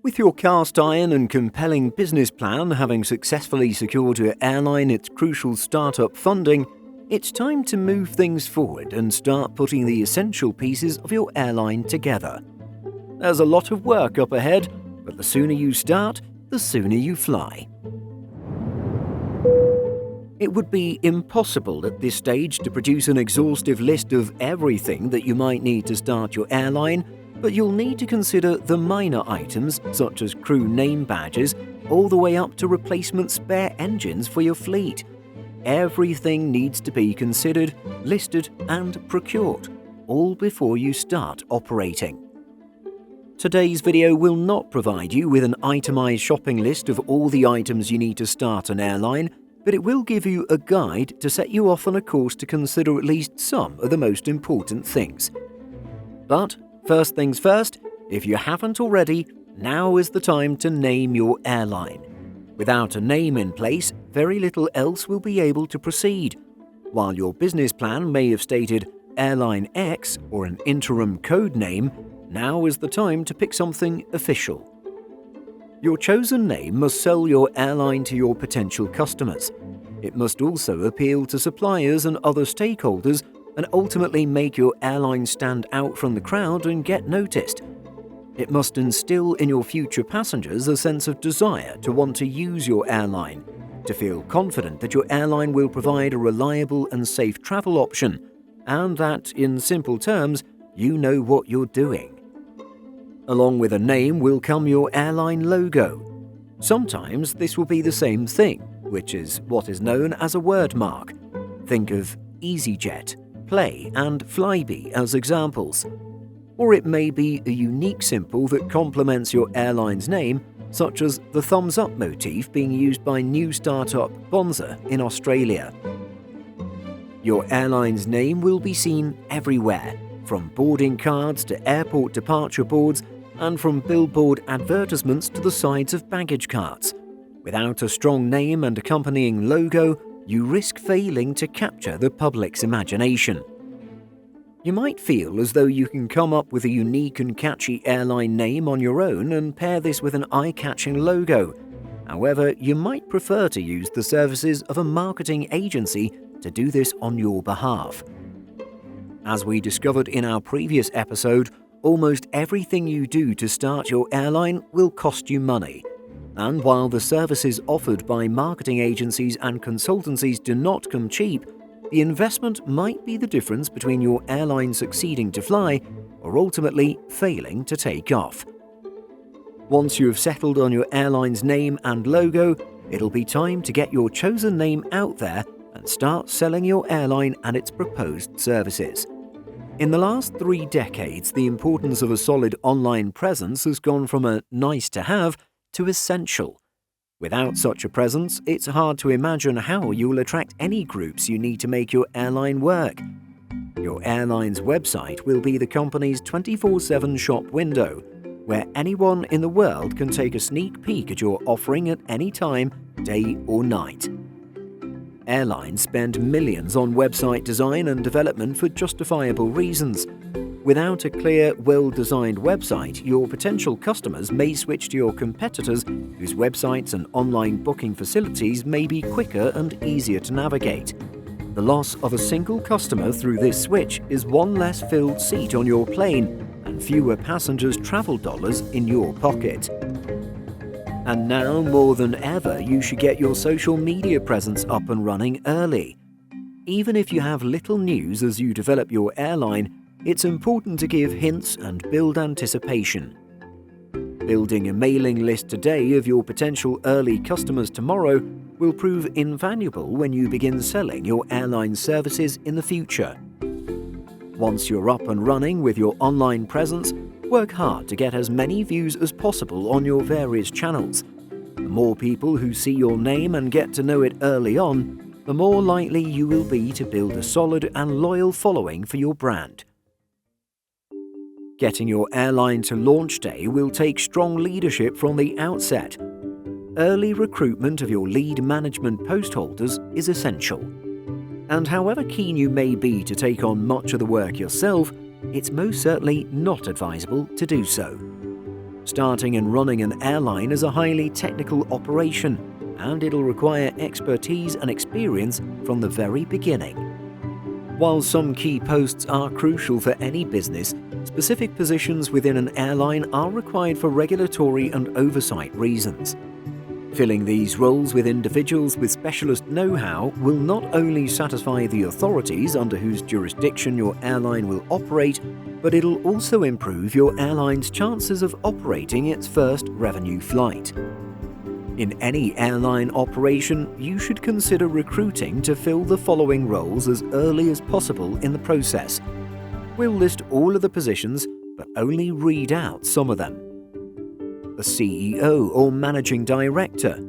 With your cast iron and compelling business plan having successfully secured your airline its crucial startup funding, it's time to move things forward and start putting the essential pieces of your airline together. There's a lot of work up ahead, but the sooner you start, the sooner you fly. It would be impossible at this stage to produce an exhaustive list of everything that you might need to start your airline, but you'll need to consider the minor items such as crew name badges all the way up to replacement spare engines for your fleet. Everything needs to be considered, listed and procured, all before you start operating. Today's video will not provide you with an itemized shopping list of all the items you need to start an airline, but it will give you a guide to set you off on a course to consider at least some of the most important things. But first things first, if you haven't already, now is the time to name your airline. Without a name in place, very little else will be able to proceed. While your business plan may have stated Airline X or an interim code name, now is the time to pick something official. Your chosen name must sell your airline to your potential customers. It must also appeal to suppliers and other stakeholders and ultimately make your airline stand out from the crowd and get noticed. It must instill in your future passengers a sense of desire to want to use your airline, to feel confident that your airline will provide a reliable and safe travel option, and that, in simple terms, you know what you're doing. Along with a name will come your airline logo. Sometimes this will be the same thing, which is what is known as a word mark. Think of EasyJet, Play and Flybe as examples. Or it may be a unique symbol that complements your airline's name, such as the thumbs up motif being used by new startup Bonza in Australia. Your airline's name will be seen everywhere, from boarding cards to airport departure boards and from billboard advertisements to the sides of baggage carts. Without a strong name and accompanying logo, you risk failing to capture the public's imagination. You might feel as though you can come up with a unique and catchy airline name on your own and pair this with an eye-catching logo. However, you might prefer to use the services of a marketing agency to do this on your behalf. As we discovered in our previous episode, almost everything you do to start your airline will cost you money. And while the services offered by marketing agencies and consultancies do not come cheap, the investment might be the difference between your airline succeeding to fly or ultimately failing to take off. Once you have settled on your airline's name and logo, it'll be time to get your chosen name out there and start selling your airline and its proposed services. In the last 3 decades, the importance of a solid online presence has gone from a nice-to-have to essential. Without such a presence, it's hard to imagine how you will attract any groups you need to make your airline work. Your airline's website will be the company's 24/7 shop window, where anyone in the world can take a sneak peek at your offering at any time, day or night. Airlines spend millions on website design and development for justifiable reasons. Without a clear, well-designed website, your potential customers may switch to your competitors whose websites and online booking facilities may be quicker and easier to navigate. The loss of a single customer through this switch is one less filled seat on your plane and fewer passengers' travel dollars in your pocket. And now, more than ever, you should get your social media presence up and running early. Even if you have little news as you develop your airline, it's important to give hints and build anticipation. Building a mailing list today of your potential early customers tomorrow will prove invaluable when you begin selling your airline services in the future. Once you're up and running with your online presence, work hard to get as many views as possible on your various channels. The more people who see your name and get to know it early on, the more likely you will be to build a solid and loyal following for your brand. Getting your airline to launch day will take strong leadership from the outset. Early recruitment of your lead management post holders is essential. And however keen you may be to take on much of the work yourself, it's most certainly not advisable to do so. Starting and running an airline is a highly technical operation, and it'll require expertise and experience from the very beginning. While some key posts are crucial for any business, specific positions within an airline are required for regulatory and oversight reasons. Filling these roles with individuals with specialist know-how will not only satisfy the authorities under whose jurisdiction your airline will operate, but it'll also improve your airline's chances of operating its first revenue flight. In any airline operation, you should consider recruiting to fill the following roles as early as possible in the process. We'll list all of the positions, but only read out some of them. A CEO or Managing Director,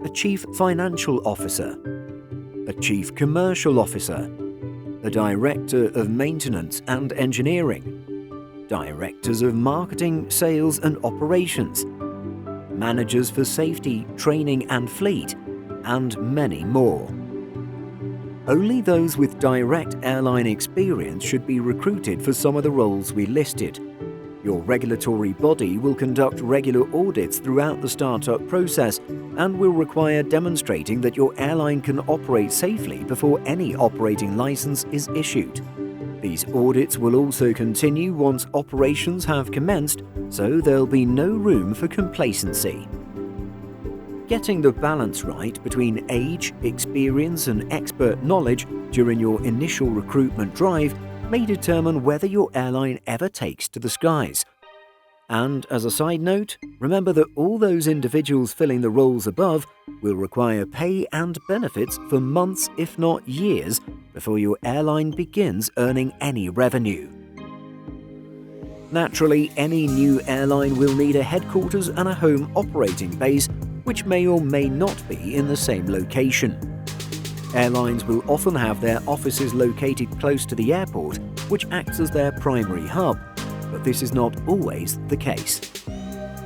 a Chief Financial Officer, a Chief Commercial Officer, a Director of Maintenance and Engineering, Directors of Marketing, Sales and Operations, Managers for Safety, Training and Fleet, and many more. Only those with direct airline experience should be recruited for some of the roles we listed. Your regulatory body will conduct regular audits throughout the startup process and will require demonstrating that your airline can operate safely before any operating license is issued. These audits will also continue once operations have commenced, so there'll be no room for complacency. Getting the balance right between age, experience and expert knowledge during your initial recruitment drive may determine whether your airline ever takes to the skies. And as a side note, remember that all those individuals filling the roles above will require pay and benefits for months, if not years, before your airline begins earning any revenue. Naturally, any new airline will need a headquarters and a home operating base, which may or may not be in the same location. Airlines will often have their offices located close to the airport, which acts as their primary hub, but this is not always the case.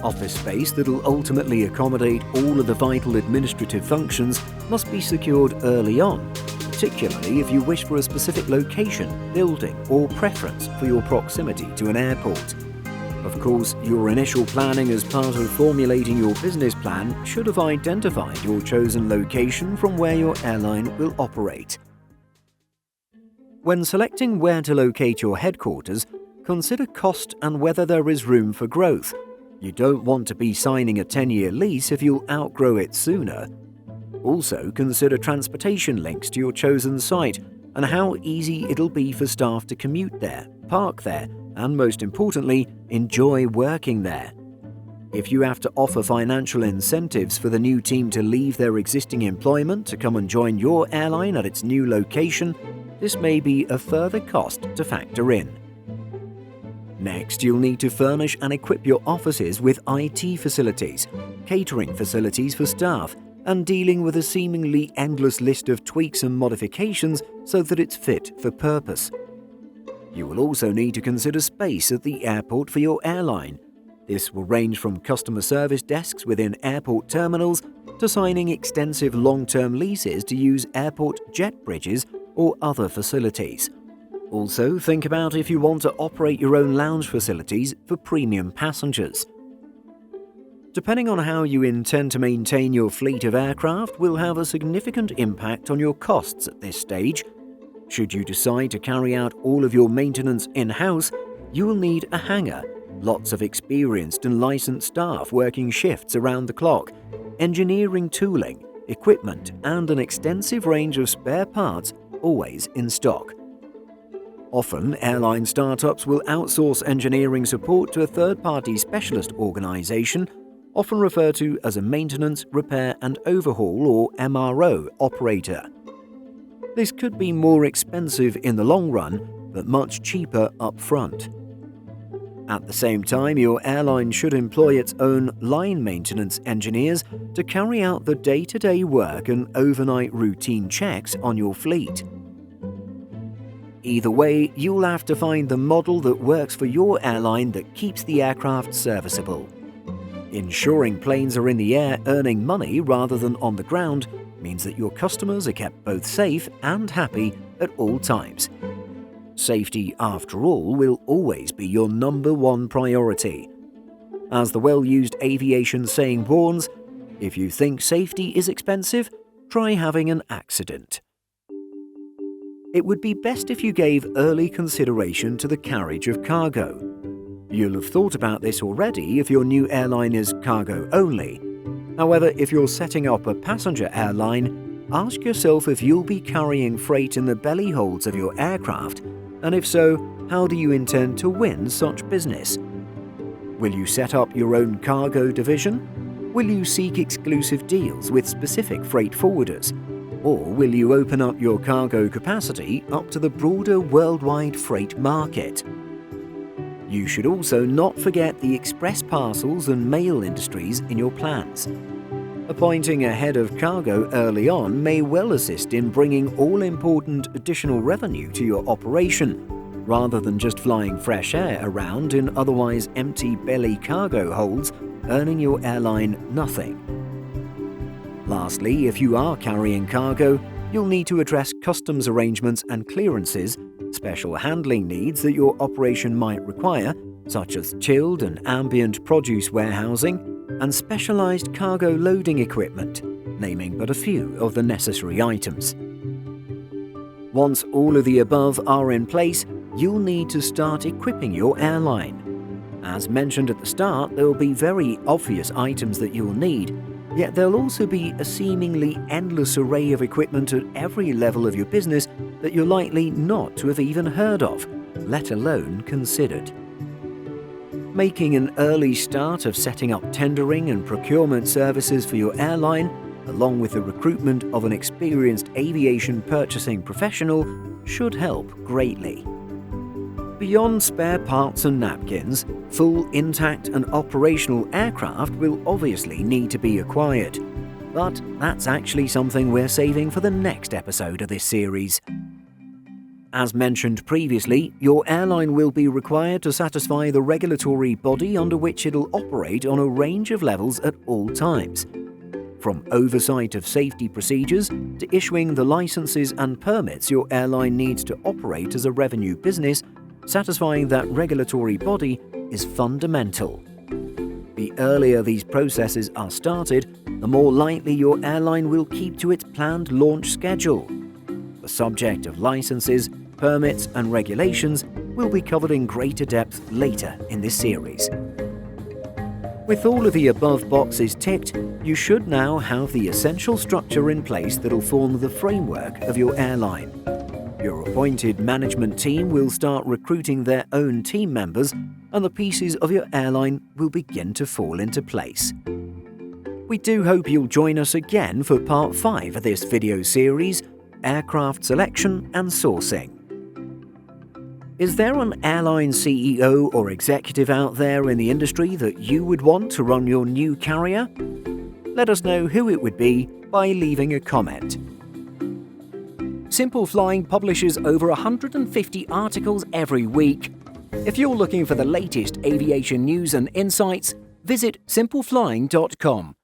Office space that'll ultimately accommodate all of the vital administrative functions must be secured early on, particularly if you wish for a specific location, building, or preference for your proximity to an airport. Of course, your initial planning as part of formulating your business plan should have identified your chosen location from where your airline will operate. When selecting where to locate your headquarters, consider cost and whether there is room for growth. You don't want to be signing a 10-year lease if you'll outgrow it sooner. Also, consider transportation links to your chosen site and how easy it'll be for staff to commute there, park there, and most importantly, enjoy working there. If you have to offer financial incentives for the new team to leave their existing employment to come and join your airline at its new location, this may be a further cost to factor in. Next, you'll need to furnish and equip your offices with IT facilities, catering facilities for staff, and dealing with a seemingly endless list of tweaks and modifications so that it's fit for purpose. You will also need to consider space at the airport for your airline. This will range from customer service desks within airport terminals to signing extensive long-term leases to use airport jet bridges or other facilities. Also, think about if you want to operate your own lounge facilities for premium passengers. Depending on how you intend to maintain your fleet of aircraft will have a significant impact on your costs at this stage. Should you decide to carry out all of your maintenance in-house, you will need a hangar, lots of experienced and licensed staff working shifts around the clock, engineering tooling, equipment, and an extensive range of spare parts always in stock. Often, airline startups will outsource engineering support to a third-party specialist organization, often referred to as a maintenance, repair, and overhaul or MRO operator. This could be more expensive in the long run, but much cheaper up front. At the same time, your airline should employ its own line maintenance engineers to carry out the day-to-day work and overnight routine checks on your fleet. Either way, you'll have to find the model that works for your airline that keeps the aircraft serviceable. Ensuring planes are in the air earning money rather than on the ground means that your customers are kept both safe and happy at all times. Safety, after all, will always be your number one priority. As the well-used aviation saying warns, if you think safety is expensive, try having an accident. It would be best if you gave early consideration to the carriage of cargo. You'll have thought about this already if your new airline is cargo only. However, if you're setting up a passenger airline, ask yourself if you'll be carrying freight in the belly holds of your aircraft, and if so, how do you intend to win such business? Will you set up your own cargo division? Will you seek exclusive deals with specific freight forwarders? Or will you open up your cargo capacity up to the broader worldwide freight market? You should also not forget the express parcels and mail industries in your plans. Appointing a head of cargo early on may well assist in bringing all-important additional revenue to your operation, rather than just flying fresh air around in otherwise empty belly cargo holds, earning your airline nothing. Lastly, if you are carrying cargo, you'll need to address customs arrangements and clearances, special handling needs that your operation might require, such as chilled and ambient produce warehousing, and specialized cargo loading equipment, naming but a few of the necessary items. Once all of the above are in place, you'll need to start equipping your airline. As mentioned at the start, there will be very obvious items that you'll need, yet there'll also be a seemingly endless array of equipment at every level of your business that you're likely not to have even heard of, let alone considered. Making an early start of setting up tendering and procurement services for your airline, along with the recruitment of an experienced aviation purchasing professional, should help greatly. Beyond spare parts and napkins, full intact and operational aircraft will obviously need to be acquired. But that's actually something we're saving for the next episode of this series. As mentioned previously, your airline will be required to satisfy the regulatory body under which it'll operate on a range of levels at all times. From oversight of safety procedures to issuing the licenses and permits your airline needs to operate as a revenue business, satisfying that regulatory body is fundamental. The earlier these processes are started, the more likely your airline will keep to its planned launch schedule. The subject of licenses, permits and regulations will be covered in greater depth later in this series. With all of the above boxes ticked, you should now have the essential structure in place that'll form the framework of your airline. Your appointed management team will start recruiting their own team members, and the pieces of your airline will begin to fall into place. We do hope you'll join us again for part 5 of this video series, Aircraft Selection and Sourcing. Is there an airline CEO or executive out there in the industry that you would want to run your new carrier? Let us know who it would be by leaving a comment. Simple Flying publishes over 150 articles every week. If you're looking for the latest aviation news and insights, visit simpleflying.com